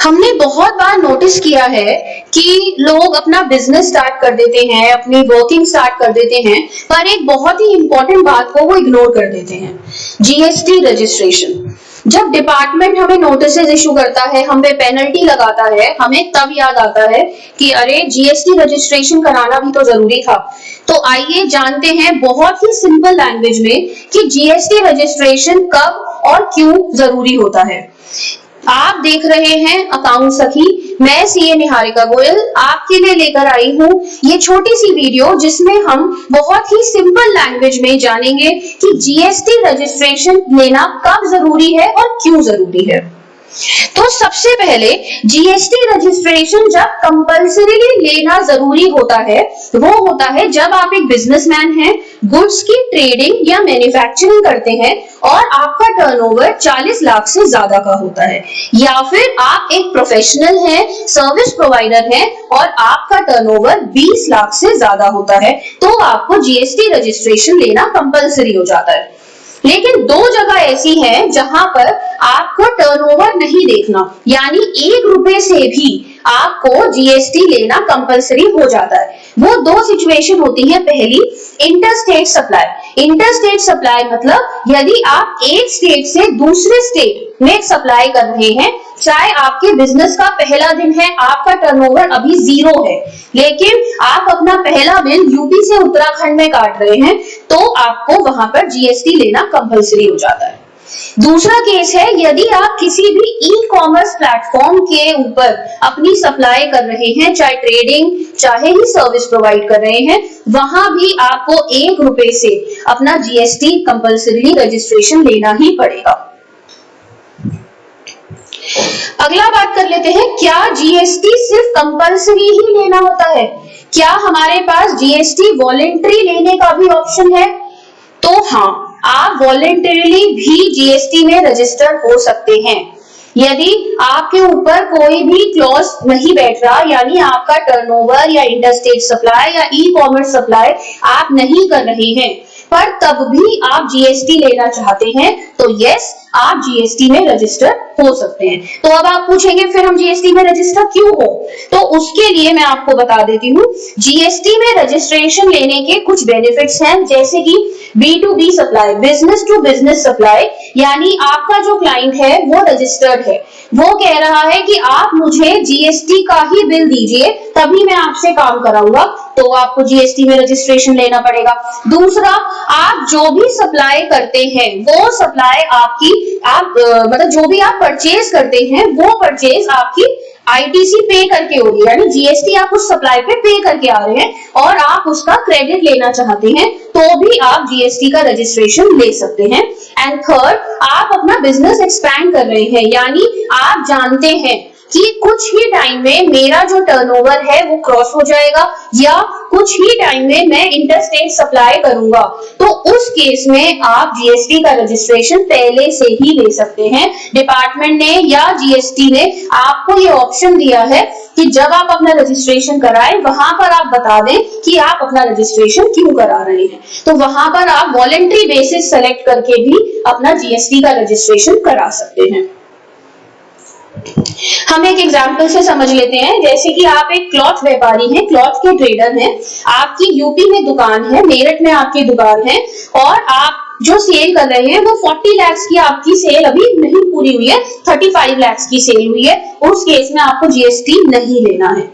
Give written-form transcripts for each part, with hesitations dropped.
हमने बहुत बार नोटिस किया है कि लोग अपना बिजनेस स्टार्ट कर देते हैं, अपनी वर्किंग स्टार्ट कर देते हैं, पर एक बहुत ही इंपॉर्टेंट बात को वो इग्नोर कर देते हैं, जीएसटी रजिस्ट्रेशन। जब डिपार्टमेंट हमें नोटिस इशू करता है, हम पे पेनल्टी लगाता है, हमें तब याद आता है कि अरे जीएसटी रजिस्ट्रेशन कराना भी तो जरूरी था। तो आइए जानते हैं बहुत ही सिंपल लैंग्वेज में कि जीएसटी रजिस्ट्रेशन कब और क्यों जरूरी होता है। आप देख रहे हैं अकाउंट सखी, मैं सीए निहारिका गोयल आपके लिए लेकर आई हूँ ये छोटी सी वीडियो, जिसमें हम बहुत ही सिंपल लैंग्वेज में जानेंगे कि जीएसटी रजिस्ट्रेशन लेना कब जरूरी है और क्यों जरूरी है। तो सबसे पहले जीएसटी रजिस्ट्रेशन जब कंपल्सरीली लेना जरूरी होता है, वो होता है जब आप एक बिजनेसमैन हैं, गुड्स की ट्रेडिंग या मैन्युफैक्चरिंग करते हैं और आपका टर्नओवर 40 लाख से ज्यादा का होता है, या फिर आप एक प्रोफेशनल हैं, सर्विस प्रोवाइडर हैं और आपका टर्नओवर 20 लाख से ज्यादा होता है, तो आपको जीएसटी रजिस्ट्रेशन लेना कंपल्सरी हो जाता है। लेकिन दो जगह ऐसी हैं जहां पर आपको टर्नओवर नहीं देखना, यानी 1 रुपए से भी आपको जीएसटी लेना कंपलसरी हो जाता है। वो दो सिचुएशन होती है। पहली, इंटरस्टेट सप्लाई। इंटरस्टेट सप्लाई मतलब यदि आप एक स्टेट से दूसरे स्टेट में सप्लाई कर रहे हैं, चाहे आपके बिजनेस का पहला दिन है, आपका टर्नओवर अभी 0 है, लेकिन आप अपना पहला बिल यूपी से उत्तराखंड में काट रहे हैं, तो आपको वहां पर जीएसटी लेना कंपलसरी हो जाता है। दूसरा केस है, यदि आप किसी भी ई कॉमर्स प्लेटफॉर्म के ऊपर अपनी सप्लाई कर रहे हैं, चाहे ट्रेडिंग चाहे ही सर्विस प्रोवाइड कर रहे हैं, वहां भी आपको 1 रुपए से अपना जीएसटी कंपल्सरी रजिस्ट्रेशन लेना ही पड़ेगा। अगला बात कर लेते हैं, क्या जीएसटी सिर्फ कंपल्सरी ही लेना होता है? क्या हमारे पास जीएसटी वॉलेंटरी लेने का भी ऑप्शन है? तो हाँ, आप वॉलेंटरीली भी जीएसटी में रजिस्टर हो सकते हैं। यदि आपके ऊपर कोई भी क्लॉज नहीं बैठ रहा, यानी आपका टर्नओवर या इंटरस्टेट सप्लाई या ई कॉमर्स सप्लाई आप नहीं कर रहे हैं, पर तब भी आप जीएसटी लेना चाहते हैं, तो यस, आप जीएसटी में रजिस्टर हो सकते हैं। तो अब आप पूछेंगे फिर हम जीएसटी में रजिस्टर क्यों हो? तो उसके लिए मैं आपको बता देती हूँ, जीएसटी में रजिस्ट्रेशन लेने के कुछ बेनिफिट्स हैं, जैसे कि B2B supply, business to business supply, यानी आपका जो क्लाइंट है वो रजिस्टर्ड है, वो कह रहा है कि आप मुझे जीएसटी का ही बिल दीजिए, तभी मैं आपसे काम कराऊंगा, तो आपको जीएसटी में रजिस्ट्रेशन लेना पड़ेगा। दूसरा, आप जो भी सप्लाई करते हैं वो सप्लाई आपकी मतलब जो भी आप परचेज करते हैं वो परचेज आपकी आईटीसी पे करके हो रही है, यानी जीएसटी आप उस सप्लाई पे करके आ रहे हैं और आप उसका क्रेडिट लेना चाहते हैं, तो भी आप जीएसटी का रजिस्ट्रेशन ले सकते हैं। एंड थर्ड, आप अपना बिजनेस एक्सपैंड कर रहे हैं, यानी आप जानते हैं कि कुछ ही टाइम में मेरा जो टर्नओवर है वो क्रॉस हो जाएगा, या कुछ ही टाइम में मैं इंटरस्टेट सप्लाई करूंगा, तो उस केस में आप जीएसटी का रजिस्ट्रेशन पहले से ही ले सकते हैं। डिपार्टमेंट ने या जीएसटी ने आपको ये ऑप्शन दिया है कि जब आप अपना रजिस्ट्रेशन कराएं, वहां पर आप बता दें कि आप अपना रजिस्ट्रेशन क्यों करा रहे हैं, तो वहां पर आप वॉलेंटरी बेसिस सेलेक्ट करके भी अपना जीएसटी का रजिस्ट्रेशन करा सकते हैं। हम एक एग्जाम्पल से समझ लेते हैं, जैसे कि आप एक क्लॉथ व्यापारी हैं, क्लॉथ के ट्रेडर हैं, आपकी यूपी में दुकान है, मेरठ में आपकी दुकान है, और आप जो सेल कर रहे हैं वो 40 लाख की आपकी सेल अभी नहीं पूरी हुई है, 35 लाख की सेल हुई है, उस केस में आपको जीएसटी नहीं लेना है।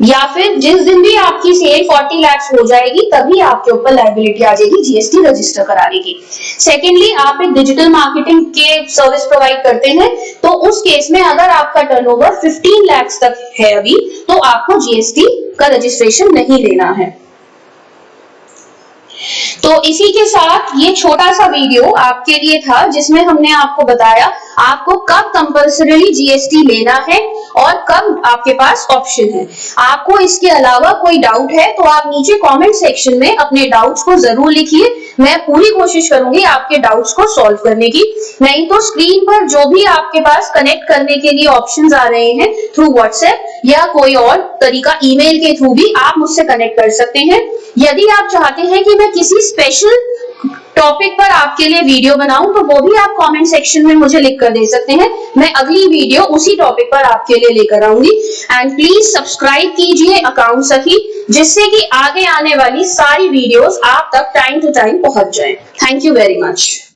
या फिर जिस दिन भी आपकी सेल 40 लाख हो जाएगी, तभी आपके ऊपर लायबिलिटी आ जाएगी जीएसटी रजिस्टर कराने की। सेकेंडली, आप एक डिजिटल मार्केटिंग के सर्विस प्रोवाइड करते हैं, तो उस केस में अगर आपका टर्नओवर 15 लाख तक है अभी, तो आपको जीएसटी का रजिस्ट्रेशन नहीं लेना है। तो इसी के साथ ये छोटा सा वीडियो आपके लिए था, जिसमें हमने आपको बताया आपको कब कंपल्सरीली जीएसटी लेना है और कब आपके पास ऑप्शन है। आपको इसके अलावा कोई डाउट है तो आप नीचे कमेंट सेक्शन में अपने डाउट्स को जरूर लिखिए, मैं पूरी कोशिश करूंगी आपके डाउट्स को सॉल्व करने की। नहीं तो स्क्रीन पर जो भी आपके पास कनेक्ट करने के लिए ऑप्शंस आ रहे हैं थ्रू व्हाट्सएप या कोई और तरीका, ईमेल के थ्रू भी आप मुझसे कनेक्ट कर सकते हैं। यदि आप चाहते हैं कि मैं किसी स्पेशल टॉपिक पर आपके लिए वीडियो बनाऊं तो वो भी आप कमेंट सेक्शन में मुझे लिख कर दे सकते हैं। मैं अगली वीडियो उसी टॉपिक पर आपके लिए लेकर आऊंगी। एंड प्लीज सब्सक्राइब कीजिए अकाउंट सखी, जिससे कि आगे आने वाली सारी वीडियोस आप तक टाइम टू टाइम पहुंच जाएं। Thank you very much.